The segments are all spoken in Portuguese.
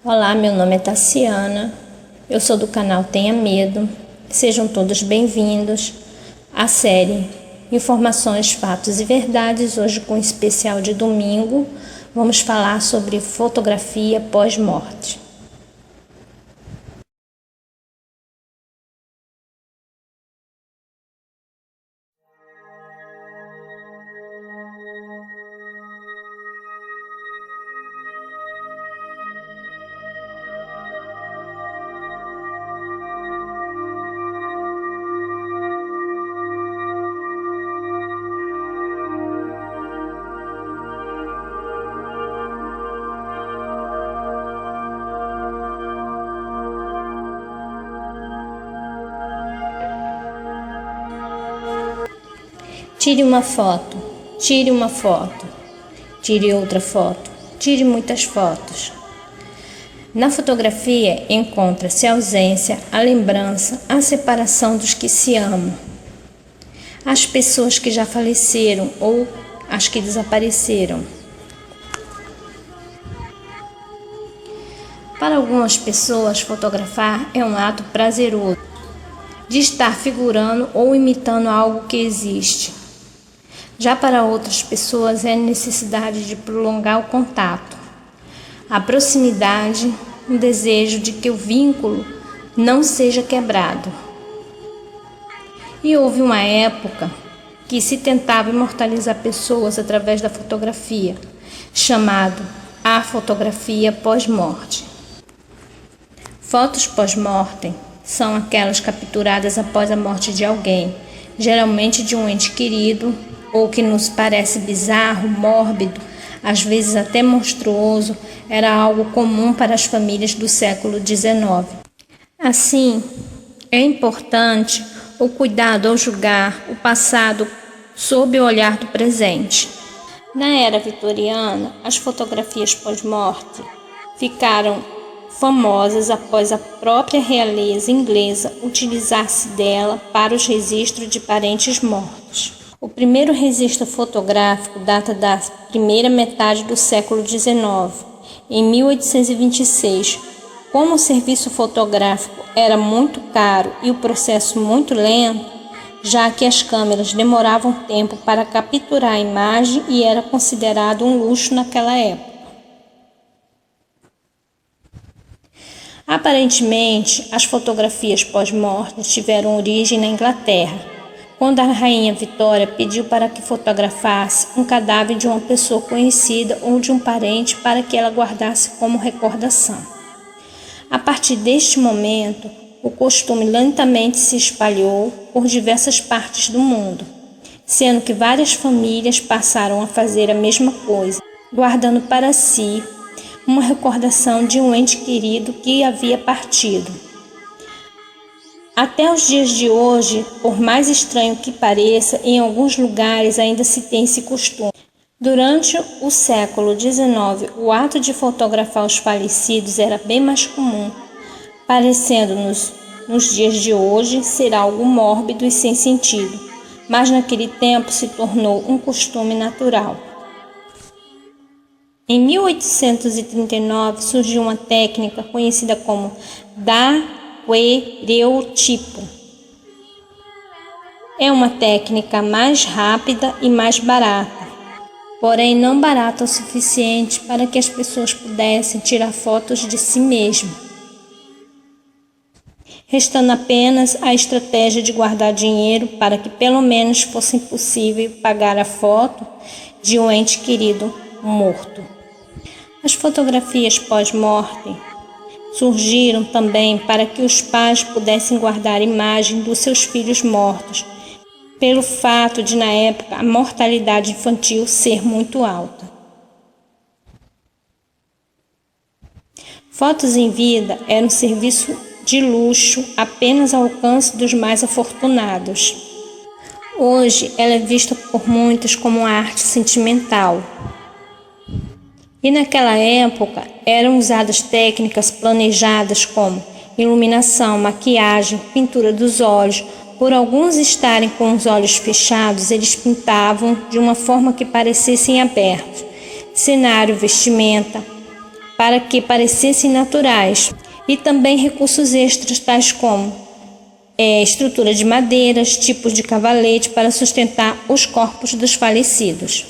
Olá, meu nome é Tassiana, eu sou do canal Tenha Medo. Sejam todos bem-vindos à série Informações, Fatos e Verdades. Hoje, com o especial de domingo, vamos falar sobre fotografia pós-morte. Tire uma foto, tire uma foto, tire outra foto, tire muitas fotos. Na fotografia encontra-se a ausência, a lembrança, a separação dos que se amam, as pessoas que já faleceram ou as que desapareceram. Para algumas pessoas, fotografar é um ato prazeroso, de estar figurando ou imitando algo que existe. Já para outras pessoas é necessidade de prolongar o contato, a proximidade, o desejo de que o vínculo não seja quebrado. E houve uma época que se tentava imortalizar pessoas através da fotografia, chamado a fotografia pós-morte. Fotos pós-mortem são aquelas capturadas após a morte de alguém, geralmente de um ente querido, ou que nos parece bizarro, mórbido, às vezes até monstruoso, era algo comum para as famílias do século XIX. Assim, é importante o cuidado ao julgar o passado sob o olhar do presente. Na era vitoriana, as fotografias pós-morte ficaram famosas após a própria realeza inglesa utilizar-se dela para os registros de parentes mortos. O primeiro registro fotográfico data da primeira metade do século XIX, em 1826. Como o serviço fotográfico era muito caro e o processo muito lento, já que as câmeras demoravam tempo para capturar a imagem e era considerado um luxo naquela época. Aparentemente, as fotografias pós-morte tiveram origem na Inglaterra, quando a rainha Vitória pediu para que fotografasse um cadáver de uma pessoa conhecida ou de um parente para que ela guardasse como recordação. A partir deste momento, o costume lentamente se espalhou por diversas partes do mundo, sendo que várias famílias passaram a fazer a mesma coisa, guardando para si uma recordação de um ente querido que havia partido. Até os dias de hoje, por mais estranho que pareça, em alguns lugares ainda se tem esse costume. Durante o século XIX, o ato de fotografar os falecidos era bem mais comum, parecendo-nos, nos dias de hoje, ser algo mórbido e sem sentido, mas naquele tempo se tornou um costume natural. Em 1839 surgiu uma técnica conhecida como daguerreotipo. É uma técnica mais rápida e mais barata, porém não barata o suficiente para que as pessoas pudessem tirar fotos de si mesmas, restando apenas a estratégia de guardar dinheiro para que pelo menos fosse possível pagar a foto de um ente querido morto. As fotografias pós-morte surgiram também para que os pais pudessem guardar a imagem dos seus filhos mortos, pelo fato de, na época, a mortalidade infantil ser muito alta. Fotos em vida eram um serviço de luxo apenas ao alcance dos mais afortunados. Hoje, ela é vista por muitos como uma arte sentimental. E naquela época eram usadas técnicas planejadas como iluminação, maquiagem, pintura dos olhos. Por alguns estarem com os olhos fechados, eles pintavam de uma forma que parecessem abertos. Cenário, vestimenta, para que parecessem naturais, e também recursos extras tais como estrutura de madeiras, tipos de cavalete para sustentar os corpos dos falecidos.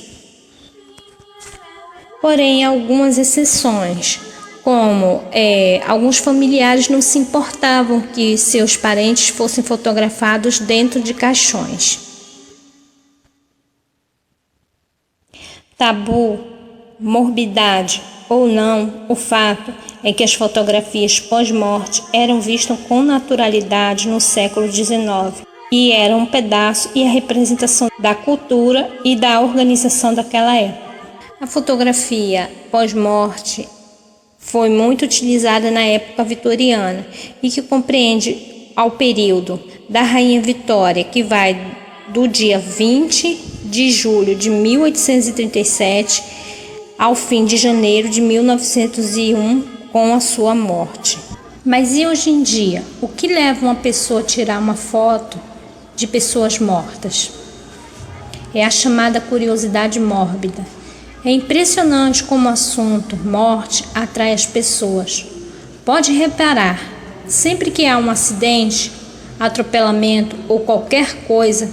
Porém, algumas exceções, como alguns familiares não se importavam que seus parentes fossem fotografados dentro de caixões. Tabu, morbidade ou não, o fato é que as fotografias pós-morte eram vistas com naturalidade no século XIX e eram um pedaço e a representação da cultura e da organização daquela época. A fotografia pós-morte foi muito utilizada na época vitoriana e que compreende ao período da Rainha Vitória, que vai do dia 20 de julho de 1837 ao fim de janeiro de 1901, com a sua morte. Mas e hoje em dia? O que leva uma pessoa a tirar uma foto de pessoas mortas? É a chamada curiosidade mórbida. É impressionante como o assunto morte atrai as pessoas. Pode reparar, sempre que há um acidente, atropelamento ou qualquer coisa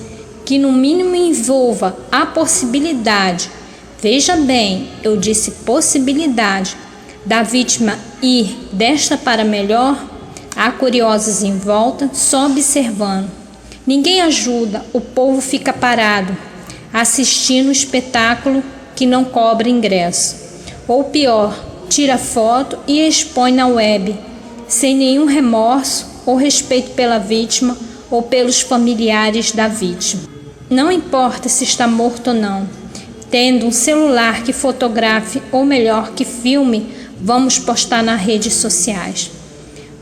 que no mínimo envolva a possibilidade, veja bem, eu disse possibilidade, da vítima ir desta para melhor, há curiosos em volta só observando. Ninguém ajuda, o povo fica parado, assistindo o espetáculo que não cobra ingresso. Ou pior, tira foto e expõe na web, sem nenhum remorso ou respeito pela vítima ou pelos familiares da vítima. Não importa se está morto ou não, tendo um celular que fotografe ou melhor que filme, vamos postar nas redes sociais.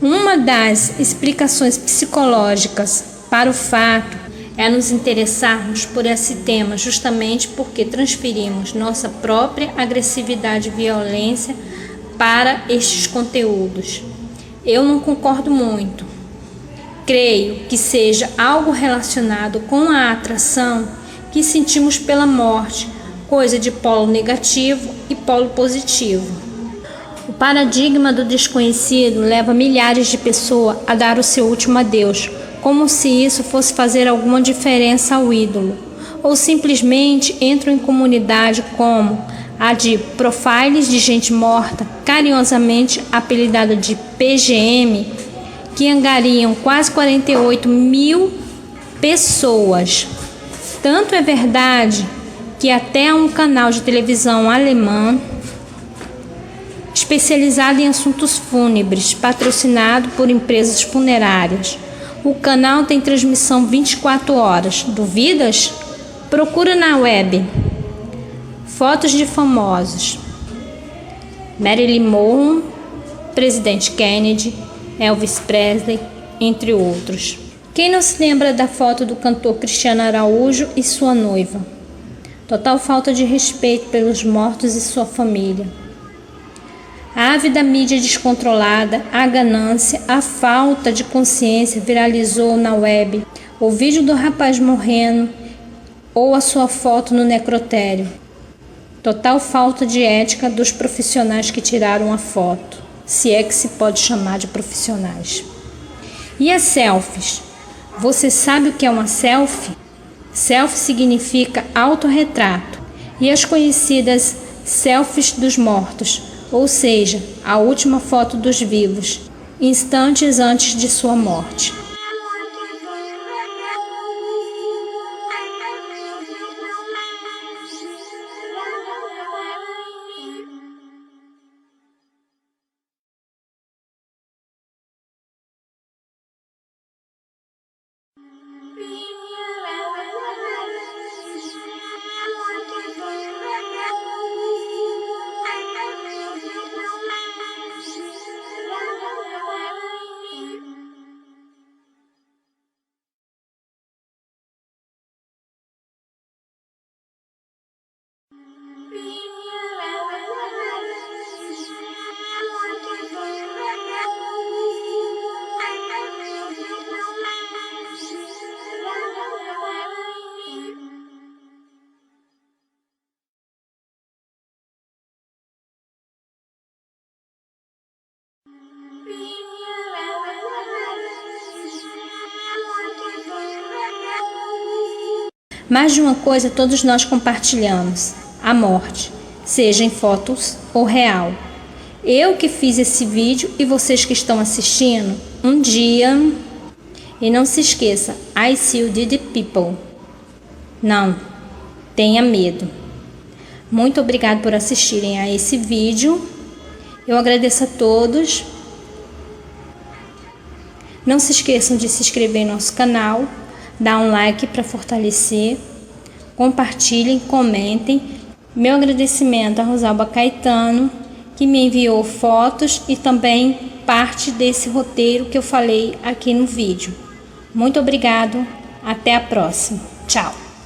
Uma das explicações psicológicas para o fato é nos interessarmos por esse tema justamente porque transferimos nossa própria agressividade e violência para estes conteúdos. Eu não concordo muito. Creio que seja algo relacionado com a atração que sentimos pela morte, coisa de polo negativo e polo positivo. O paradigma do desconhecido leva milhares de pessoas a dar o seu último adeus, como se isso fosse fazer alguma diferença ao ídolo, ou simplesmente entram em comunidade como a de profiles de gente morta, carinhosamente apelidada de PGM, que angariam quase 48 mil pessoas. Tanto é verdade que até um canal de televisão alemã especializado em assuntos fúnebres, patrocinado por empresas funerárias. O canal tem transmissão 24 horas. Duvidas? Procura na web. Fotos de famosos. Marilyn Monroe, Presidente Kennedy, Elvis Presley, entre outros. Quem não se lembra da foto do cantor Cristiano Araújo e sua noiva? Total falta de respeito pelos mortos e sua família. A ávida mídia descontrolada, a ganância, a falta de consciência viralizou na web o vídeo do rapaz morrendo ou a sua foto no necrotério. Total falta de ética dos profissionais que tiraram a foto, se é que se pode chamar de profissionais. E as selfies? Você sabe o que é uma selfie? Selfie significa autorretrato e as conhecidas selfies dos mortos, ou seja, a última foto dos vivos, instantes antes de sua morte. Mais de uma coisa todos nós compartilhamos: a morte, seja em fotos ou real. Eu que fiz esse vídeo e vocês que estão assistindo, um dia... E não se esqueça, I still did people. Não tenha medo. Muito obrigado por assistirem a esse vídeo. Eu agradeço a todos. Não se esqueçam de se inscrever no nosso canal, dar um like para fortalecer, compartilhem, comentem. Meu agradecimento a Rosalba Caetano, que me enviou fotos e também parte desse roteiro que eu falei aqui no vídeo. Muito obrigado, até a próxima. Tchau!